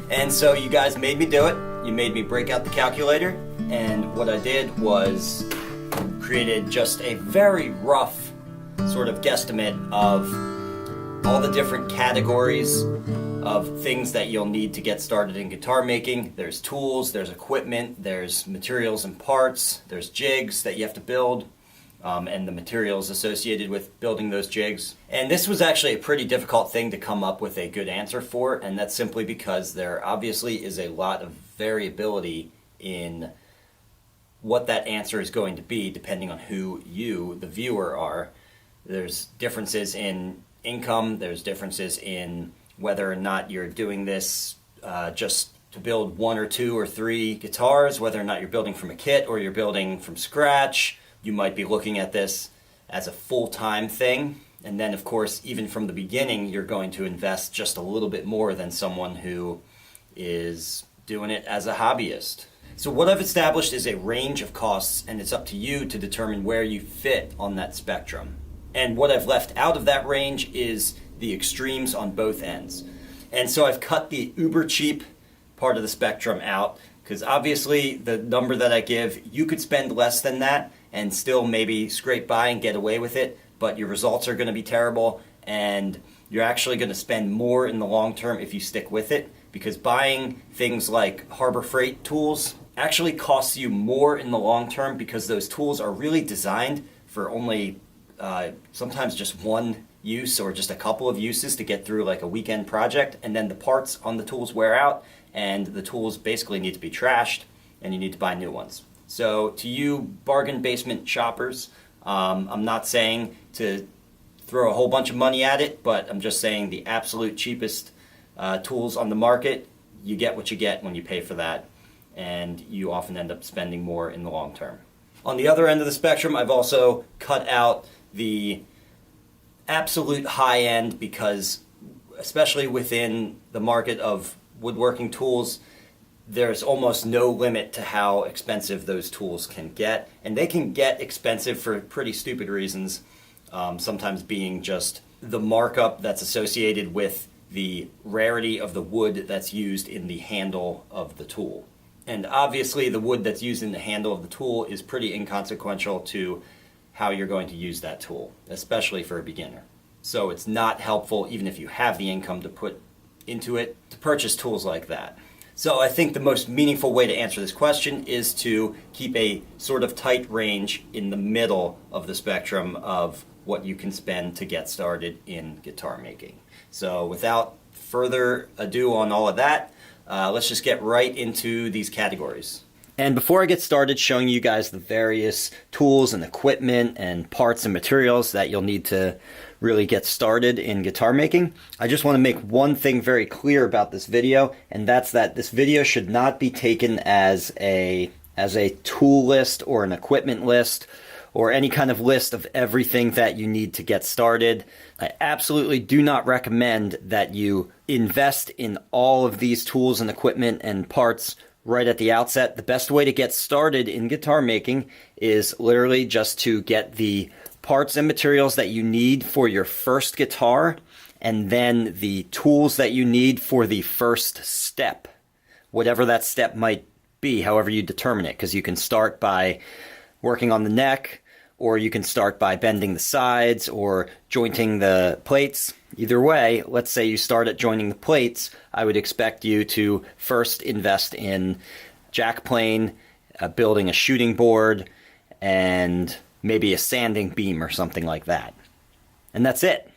And so you guys made me do it. You made me break out the calculator, and what I did was created just a very rough sort of guesstimate of all the different categories of things that you'll need to get started in guitar making. There's tools, there's equipment, there's materials and parts, there's jigs that you have to build, and the materials associated with building those jigs. And this was actually a pretty difficult thing to come up with a good answer for, and that's simply because there obviously is a lot of variability in what that answer is going to be depending on who you, the viewer, are. There's differences in income, there's differences in whether or not you're doing this just to build 1 or 2 or 3 guitars, whether or not you're building from a kit or you're building from scratch. You might be looking at this as a full-time thing, and then of course even from the beginning you're going to invest just a little bit more than someone who is doing it as a hobbyist. So what I've established is a range of costs, and it's up to you to determine where you fit on that spectrum. And what I've left out of that range is the extremes on both ends. And so I've cut the uber cheap part of the spectrum out, because obviously the number that I give, you could spend less than that and still maybe scrape by and get away with it, but your results are going to be terrible, and you're actually going to spend more in the long term if you stick with it, because buying things like Harbor Freight tools actually costs you more in the long term, because those tools are really designed for only sometimes just one use or just a couple of uses to get through like a weekend project, and then the parts on the tools wear out and the tools basically need to be trashed and you need to buy new ones. So to you bargain basement shoppers, I'm not saying to throw a whole bunch of money at it, but I'm just saying the absolute cheapest tools on the market, you get what you get when you pay for that, and you often end up spending more in the long term. On the other end of the spectrum, I've also cut out the absolute high end, because especially within the market of woodworking tools, there's almost no limit to how expensive those tools can get, and they can get expensive for pretty stupid reasons, sometimes being just the markup that's associated with the rarity of the wood that's used in the handle of the tool. And obviously the wood that's used in the handle of the tool is pretty inconsequential to how you're going to use that tool, especially for a beginner. So it's not helpful, even if you have the income to put into it, to purchase tools like that. So I think the most meaningful way to answer this question is to keep a sort of tight range in the middle of the spectrum of what you can spend to get started in guitar making. So without further ado on all of that, let's just get right into these categories. And before I get started showing you guys the various tools and equipment and parts and materials that you'll need to really get started in guitar making, I just want to make one thing very clear about this video, and that's that this video should not be taken as a tool list or an equipment list or any kind of list of everything that you need to get started. I absolutely do not recommend that you invest in all of these tools and equipment and parts right at the outset. The best way to get started in guitar making is literally just to get the parts and materials that you need for your first guitar, and then the tools that you need for the first step, whatever that step might be, however you determine it, because you can start by working on the neck, or you can start by bending the sides or jointing the plates. Either way, let's say you start at joining the plates, I would expect you to first invest in jack plane, building a shooting board, and maybe a sanding beam or something like that. And that's it.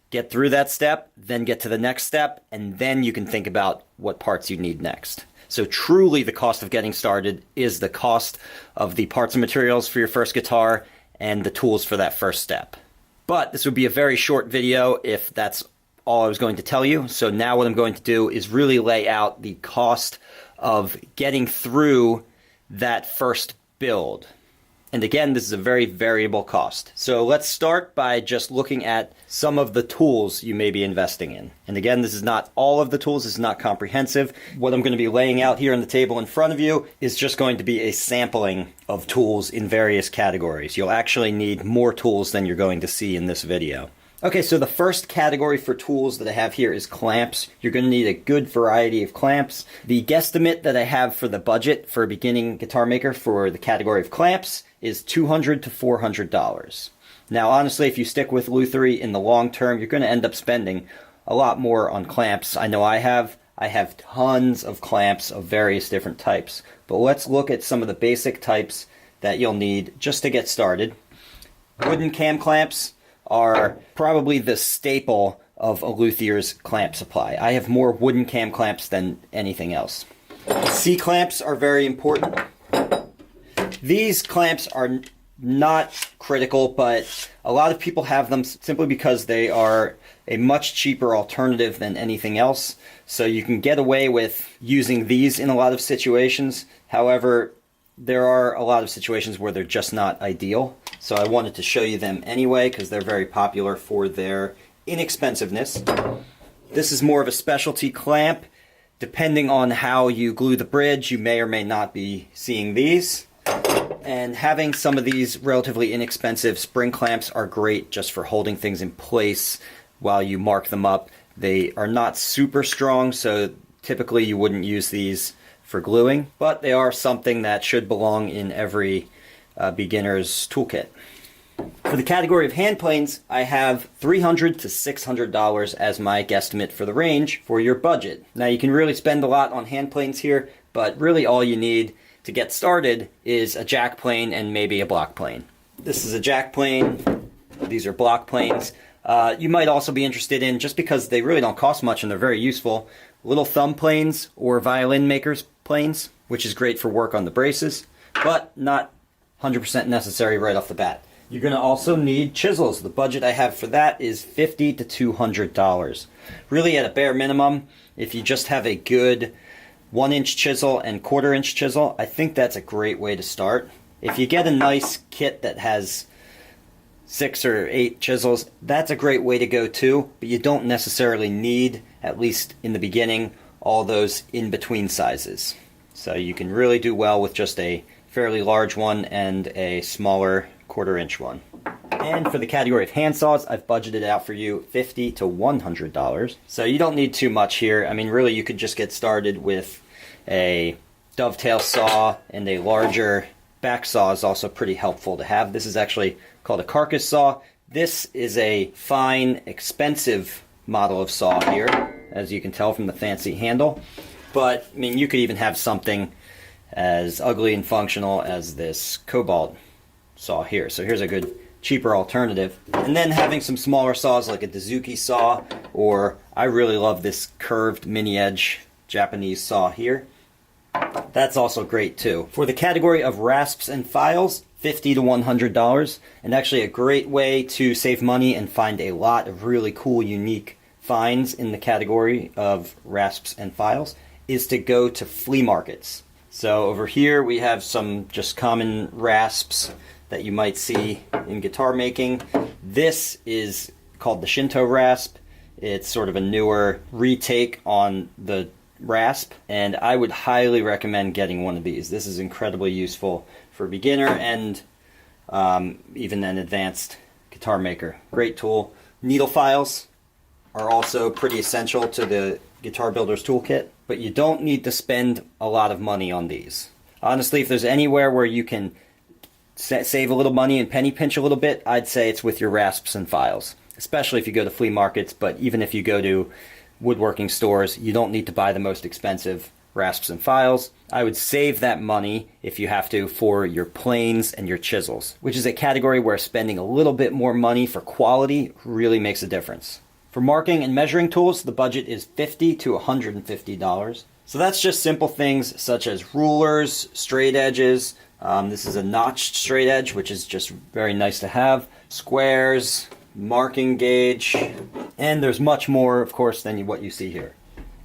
Get through that step, then get to the next step, and then you can think about what parts you need next. So truly the cost of getting started is the cost of the parts and materials for your first guitar and the tools for that first step. But this would be a very short video if that's all I was going to tell you. So now what I'm going to do is really lay out the cost of getting through that first build. And again, this is a very variable cost. So let's start by just looking at some of the tools you may be investing in. And again, this is not all of the tools, this is not comprehensive. What I'm going to be laying out here on the table in front of you is just going to be a sampling of tools in various categories. You'll actually need more tools than you're going to see in this video. Okay, so the first category for tools that I have here is clamps. You're going to need a good variety of clamps. The guesstimate that I have for the budget for a beginning guitar maker for the category of clamps is $200 to $400. Now, honestly, if you stick with Lutherie in the long term, you're going to end up spending a lot more on clamps. I know I have. I have tons of clamps of various different types. But let's look at some of the basic types that you'll need just to get started. Wooden cam clamps are probably the staple of a luthier's clamp supply. I have more wooden cam clamps than anything else. C-clamps are very important. These clamps are not critical, but a lot of people have them simply because they are a much cheaper alternative than anything else. So you can get away with using these in a lot of situations. However, there are a lot of situations where they're just not ideal. So I wanted to show you them anyway because they're very popular for their inexpensiveness. This is more of a specialty clamp. Depending on how you glue the bridge, you may or may not be seeing these. And having some of these relatively inexpensive spring clamps are great just for holding things in place while you mark them up. They are not super strong, so typically you wouldn't use these for gluing, but they are something that should belong in every beginner's toolkit. For the category of hand planes, I have $300 to $600 as my guesstimate for the range for your budget. Now you can really spend a lot on hand planes here, but really all you need to get started is a jack plane and maybe a block plane. This is a jack plane. These are block planes. You might also be interested in, just because they really don't cost much and they're very useful, little thumb planes or violin makers planes, which is great for work on the braces, but not 100% necessary right off the bat. You're going to also need chisels. The budget I have for that is $50 to $200. Really, at a bare minimum, if you just have a good 1-inch chisel and 1/4-inch chisel, I think that's a great way to start. If you get a nice kit that has 6 or 8 chisels, that's a great way to go too, but you don't necessarily need, at least in the beginning, all those in-between sizes. So you can really do well with just a fairly large one and a smaller 1/4-inch one. And for the category of hand saws, I've budgeted out for you $50 to $100. So you don't need too much here. I mean, really, you could just get started with a dovetail saw, and a larger back saw is also pretty helpful to have. This is actually called a Carcass Saw. This is a fine, expensive model of saw here, as you can tell from the fancy handle. But, I mean, you could even have something as ugly and functional as this Cobalt saw here. So here's a good, cheaper alternative. And then having some smaller saws like a Dazuki saw, or I really love this curved mini edge Japanese saw here. That's also great too. For the category of rasps and files, $50 to $100, and actually a great way to save money and find a lot of really cool, unique finds in the category of rasps and files is to go to flea markets. So over here we have some just common rasps that you might see in guitar making. This is called the Shinto rasp. It's sort of a newer retake on the rasp, and I would highly recommend getting one of these. This is incredibly useful for a beginner and even an advanced guitar maker. Great tool. Needle files are also pretty essential to the Guitar Builder's Toolkit, but you don't need to spend a lot of money on these. Honestly, if there's anywhere where you can save a little money and penny pinch a little bit, I'd say it's with your rasps and files, especially if you go to flea markets. But even if you go to woodworking stores, you don't need to buy the most expensive rasps and files. I would save that money, if you have to, for your planes and your chisels, which is a category where spending a little bit more money for quality really makes a difference. For marking and measuring tools, the budget is $50 to $150. So that's just simple things such as rulers, straight edges. This is a notched straight edge, which is just very nice to have. Squares, marking gauge, and there's much more, of course, than what you see here.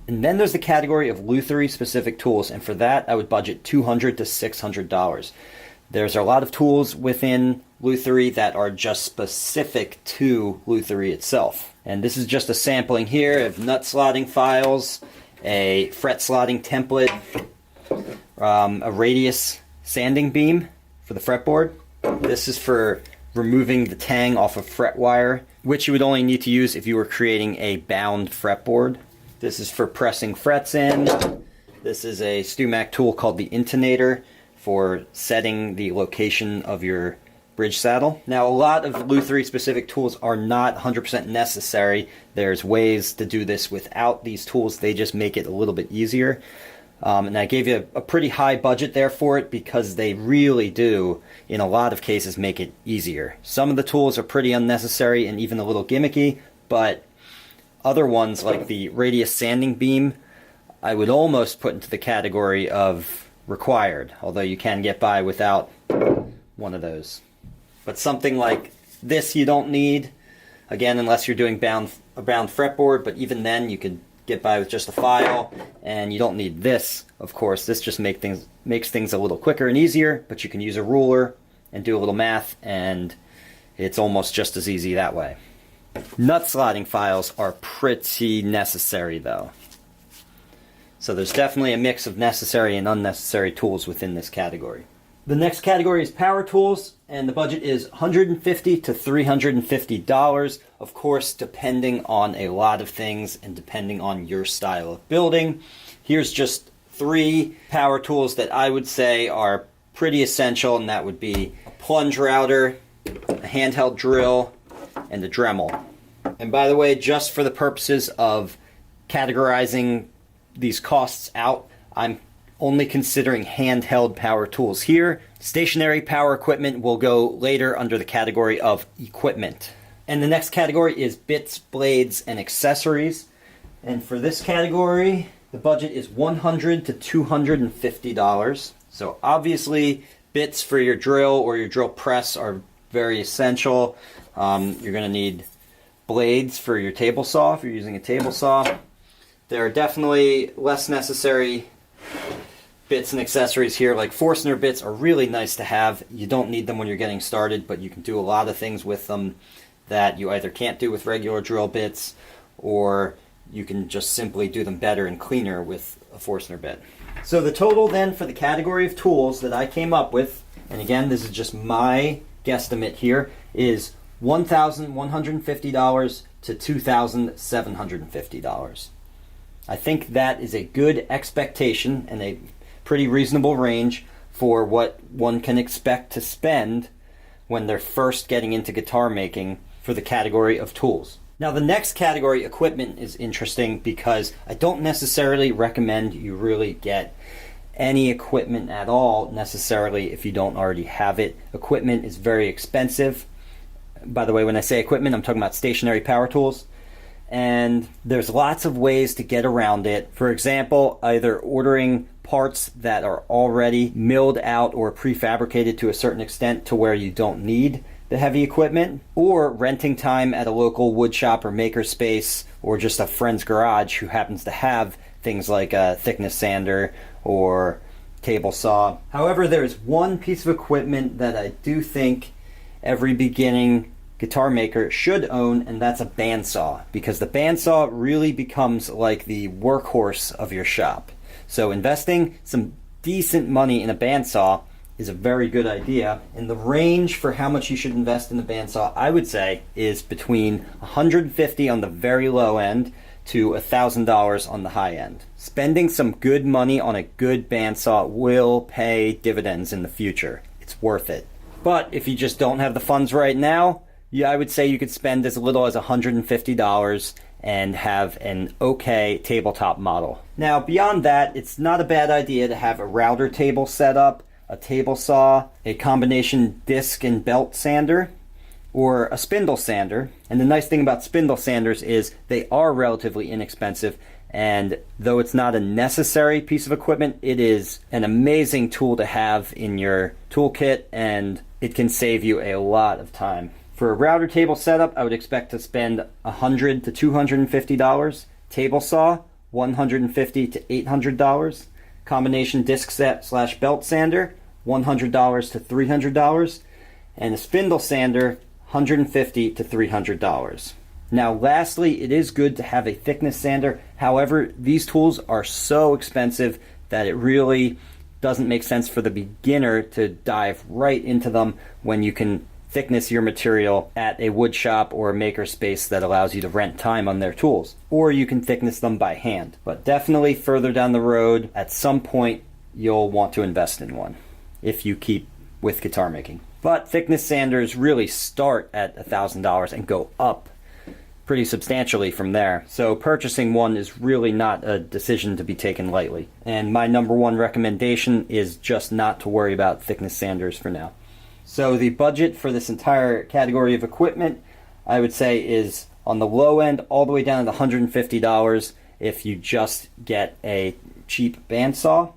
And then there's the category of Lutherie specific tools, and for that I would budget $200 to $600. There's a lot of tools within Lutherie that are just specific to Lutherie itself. And this is just a sampling here of nut slotting files, a fret slotting template, a radius sanding beam for the fretboard. This is for removing the tang off of fret wire which you would only need to use if you were creating a bound fretboard. This is for pressing frets in. This is a StewMac tool called the intonator for setting the location of your bridge saddle. Now, a lot of Lutherie specific tools are not 100% necessary. There's ways to do this without these tools. They just make it a little bit easier. And I gave you a pretty high budget there for it because they really do, in a lot of cases, make it easier. Some of the tools are pretty unnecessary and even a little gimmicky, but other ones like the radius sanding beam, I would almost put into the category of required, although you can get by without one of those. But something like this you don't need, again, unless you're doing a bound fretboard, but even then you could get by with just a file, and you don't need this, of course. This just makes things a little quicker and easier, but you can use a ruler and do a little math, and it's almost just as easy that way. Nut slotting files are pretty necessary, though. So there's definitely a mix of necessary and unnecessary tools within this category. The next category is power tools, and the budget is $150 to $350, of course, depending on a lot of things and depending on your style of building. Here's just 3 power tools that I would say are pretty essential, and that would be a plunge router, a handheld drill, and a Dremel. And by the way, just for the purposes of categorizing these costs out, I'm only considering handheld power tools here. Stationary power equipment will go later under the category of equipment. And the next category is bits, blades, and accessories. And for this category, the budget is $100 to $250. So obviously, bits for your drill or your drill press are very essential. You're going to need blades for your table saw if you're using a table saw. There are definitely less necessary bits and accessories here, like Forstner bits are really nice to have. You don't need them when you're getting started, but you can do a lot of things with them that you either can't do with regular drill bits, or you can just simply do them better and cleaner with a Forstner bit. So the total then for the category of tools that I came up with, and again this is just my guesstimate here, is $1,150 to $2,750. I think that is a good expectation and a pretty reasonable range for what one can expect to spend when they're first getting into guitar making for the category of tools. Now the next category, equipment, is interesting because I don't necessarily recommend you really get any equipment at all necessarily if you don't already have it. Equipment is very expensive. By the way, when I say equipment, I'm talking about stationary power tools. And there's lots of ways to get around it. For example, either ordering parts that are already milled out or prefabricated to a certain extent to where you don't need the heavy equipment, or renting time at a local wood shop or maker space or just a friend's garage who happens to have things like a thickness sander or table saw. However, there's one piece of equipment that I do think every beginning guitar maker should own, and that's a bandsaw, because the bandsaw really becomes like the workhorse of your shop. So investing some decent money in a bandsaw is a very good idea, and the range for how much you should invest in the bandsaw, I would say, is between $150 on the very low end to $1,000 on the high end. Spending some good money on a good bandsaw will pay dividends in the future. It's worth it. But if you just don't have the funds right now, yeah, I would say you could spend as little as $150 and have an okay tabletop model. Now, beyond that, it's not a bad idea to have a router table set up, a table saw, a combination disc and belt sander, or a spindle sander. And the nice thing about spindle sanders is they are relatively inexpensive, and though it's not a necessary piece of equipment, it is an amazing tool to have in your toolkit, and it can save you a lot of time. For a router table setup, I would expect to spend $100 to $250. Table saw, $150 to $800. Combination disc set / belt sander, $100 to $300. And a spindle sander, $150 to $300. Now lastly, it is good to have a thickness sander. However, these tools are so expensive that it really doesn't make sense for the beginner to dive right into them when you can thickness your material at a wood shop or a maker space that allows you to rent time on their tools. Or you can thickness them by hand. But definitely further down the road, at some point, you'll want to invest in one if you keep with guitar making. But thickness sanders really start at $1,000 and go up pretty substantially from there. So purchasing one is really not a decision to be taken lightly. And my number one recommendation is just not to worry about thickness sanders for now. So the budget for this entire category of equipment, I would say, is on the low end all the way down to $150 if you just get a cheap bandsaw.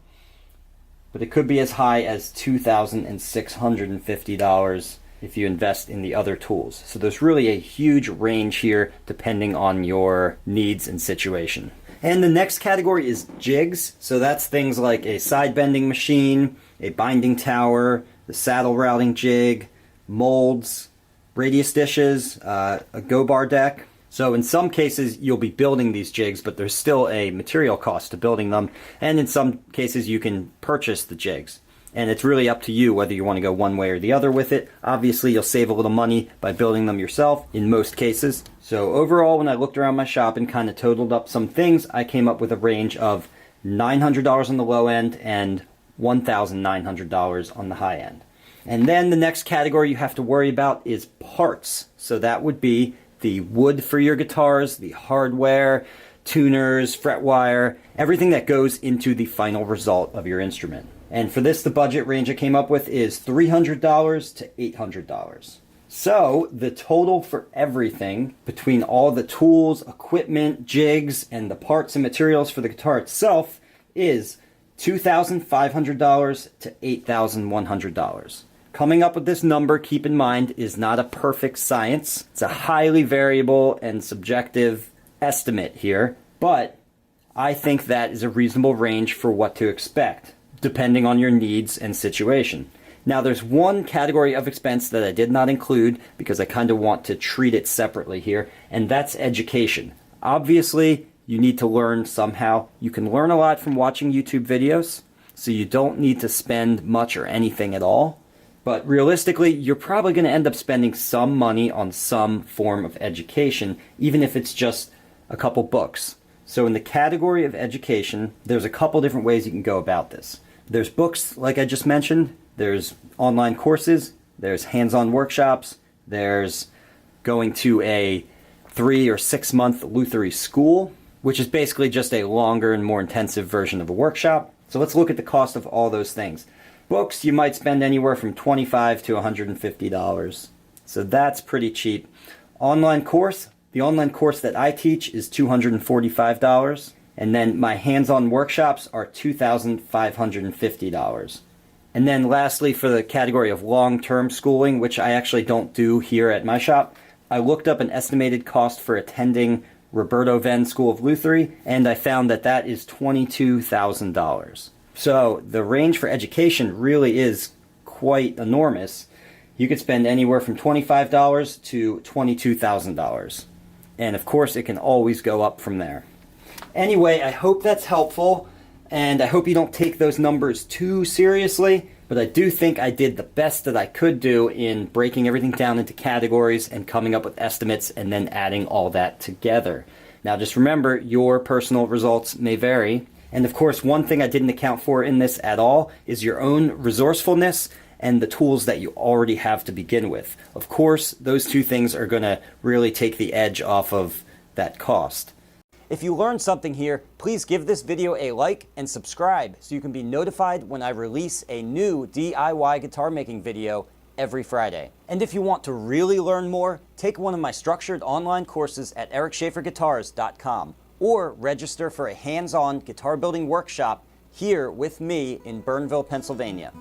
But it could be as high as $2,650 if you invest in the other tools. So there's really a huge range here depending on your needs and situation. And the next category is jigs. So that's things like a side bending machine, a binding tower, the saddle routing jig, molds, radius dishes, a go bar deck. So in some cases you'll be building these jigs, but there's still a material cost to building them. And in some cases you can purchase the jigs. And it's really up to you whether you want to go one way or the other with it. Obviously, you'll save a little money by building them yourself in most cases. So overall, when I looked around my shop and kind of totaled up some things, I came up with a range of $900 on the low end and $1,900 on the high end. And then the next category you have to worry about is parts. So that would be the wood for your guitars, the hardware, tuners, fret wire, everything that goes into the final result of your instrument. And for this, the budget range I came up with is $300 to $800. So the total for everything between all the tools, equipment, jigs, and the parts and materials for the guitar itself is $2,500 to $8,100. Coming up with this number, keep in mind, is not a perfect science. It's a highly variable and subjective estimate here, but I think that is a reasonable range for what to expect, depending on your needs and situation. Now there's one category of expense that I did not include because I kind of want to treat it separately here, and that's education. Obviously, you need to learn somehow. You can learn a lot from watching YouTube videos, so you don't need to spend much or anything at all. But realistically, you're probably going to end up spending some money on some form of education, even if it's just a couple books. So in the category of education, there's a couple different ways you can go about this. There's books, like I just mentioned. There's online courses. There's hands-on workshops. There's going to a 3 or 6 month Lutherie school, which is basically just a longer and more intensive version of a workshop. So let's look at the cost of all those things. Books, you might spend anywhere from $25 to $150. So that's pretty cheap. Online course, the online course that I teach is $245. And then my hands-on workshops are $2,550. And then lastly, for the category of long-term schooling, which I actually don't do here at my shop, I looked up an estimated cost for attending Roberto Venn School of Lutherie, and I found that that is $22,000. So the range for education really is quite enormous. You could spend anywhere from $25 to $22,000. And of course, it can always go up from there. Anyway, I hope that's helpful, and I hope you don't take those numbers too seriously, but I do think I did the best that I could do in breaking everything down into categories and coming up with estimates and then adding all that together. Now just remember, your personal results may vary. And of course, one thing I didn't account for in this at all is your own resourcefulness and the tools that you already have to begin with. Of course, those two things are going to really take the edge off of that cost. If you learned something here, please give this video a like and subscribe so you can be notified when I release a new DIY guitar making video every Friday. And if you want to really learn more, take one of my structured online courses at ericschaferguitars.com. or register for a hands-on guitar building workshop here with me in Burnville, Pennsylvania.